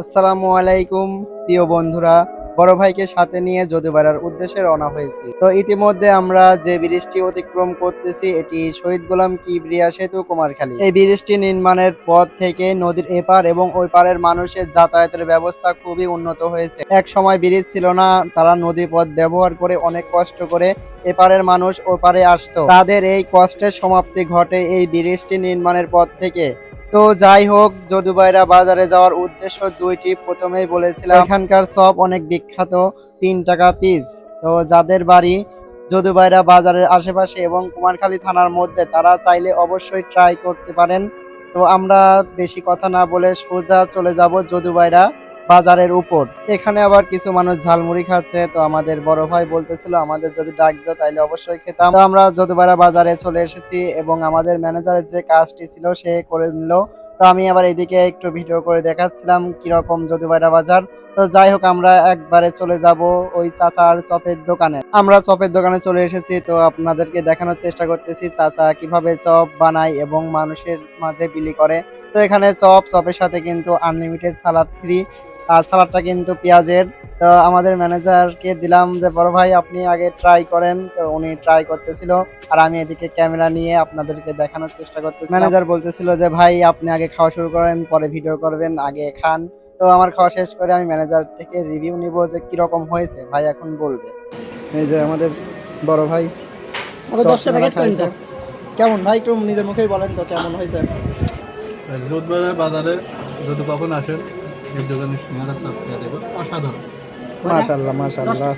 আসসালামু আলাইকুম প্রিয় বন্ধুরা, বড় ভাইকে সাথে নিয়ে যদুপাড়ার উদ্দেশ্যে রওনা হয়েছি। তো ইতিমধ্যে আমরা যে ব্রিজটি অতিক্রম করতেছি এটি শহীদ গোলাম কিবরিয়া সেতু কুমারখালী। এই ব্রিজটি নির্মাণের পর থেকে নদীর এপার এবং ওই পারের মানুষের যাতায়াতের ব্যবস্থা খুবই উন্নত হয়েছে। এক সময় ব্রিজ ছিল না, তারা নদী পথ ব্যবহার করে অনেক কষ্ট করে এপারের মানুষ ওপারে আসতো। তাদের এই কষ্টের সমাপ্তি ঘটে এই ব্রিজটি নির্মাণের পর থেকে। তো যাই হোক, যদুবাইরা বাজারে যাওয়ার উদ্দেশ্য দুইটি। প্রথমেই বলেছিলাম এখানকার চপ অনেক বিখ্যাত, 3 টাকা পিস। তো যাদের বাড়ি যদুবাইরা বাজারের আশেপাশে এবং কুমারখালী থানার মধ্যে, তারা চাইলে অবশ্যই ট্রাই করতে পারেন। তো আমরা বেশি কথা না বলে সোজা চলে যাব যদুবাইরা বাজারের উপর। এখানে আবার কিছু মানুষ ঝালমুড়ি খাচ্ছে, তো আমাদের বড় ভাই বলতেছিল আমাদের যদি ডাক দিত তাইলে অবশ্যই খেতাম। তো আমরা যদুবাইরা বাজারে চলে এসেছি এবং আমাদের ম্যানেজারের যে কাজটি ছিল সে করে নিল। তো আমি আবার এদিকে একটু ভিডিও করে দেখাচ্ছিলাম কিরকম যদুবাইরা বাজার। তো যাই হোক, আমরা একবারে চলে যাব ওই চাচার চপের দোকানে। আমরা চপের দোকানে চলে এসেছি, তো আপনাদেরকে দেখানোর চেষ্টা করতেছি চাচা কিভাবে চপ বানায় এবং মানুষের মাঝে বিলি করে। তো এখানে চপের সাথে কিন্তু আনলিমিটেড সালাদ ফ্রি, আর সালাদটা কিন্তু পেঁয়াজের। তো আমাদের ম্যানেজারকে দিলাম যে বড় ভাই আপনি আগে ট্রাই করেন। তো উনি ট্রাই করতেছিল আর আমি এদিকে ক্যামেরা নিয়ে আপনাদেরকে দেখানোর চেষ্টা করতেছি। ম্যানেজার বলতেছিল যে ভাই আপনি আগে খাওয়া শুরু করেন, পরে ভিডিও করবেন, আগে খান। তো আমার খাওয়া শেষ করে আমি ম্যানেজার থেকে রিভিউ নিব যে কিরকম হয়েছে। ভাই এখন বলবে। এই যে আমাদের বড় ভাই খাইছে। কেমন ভাই একটু নিজের মুখেই বলেন তো কেমন হয়েছে। যোধবাজার বাজারে যদি কখন আসেন এই দোকানের সিঙ্গারা চপ খেয়ে দেখুন, অসাধারণ। মাশাআল্লাহ মাশাআল্লাহ।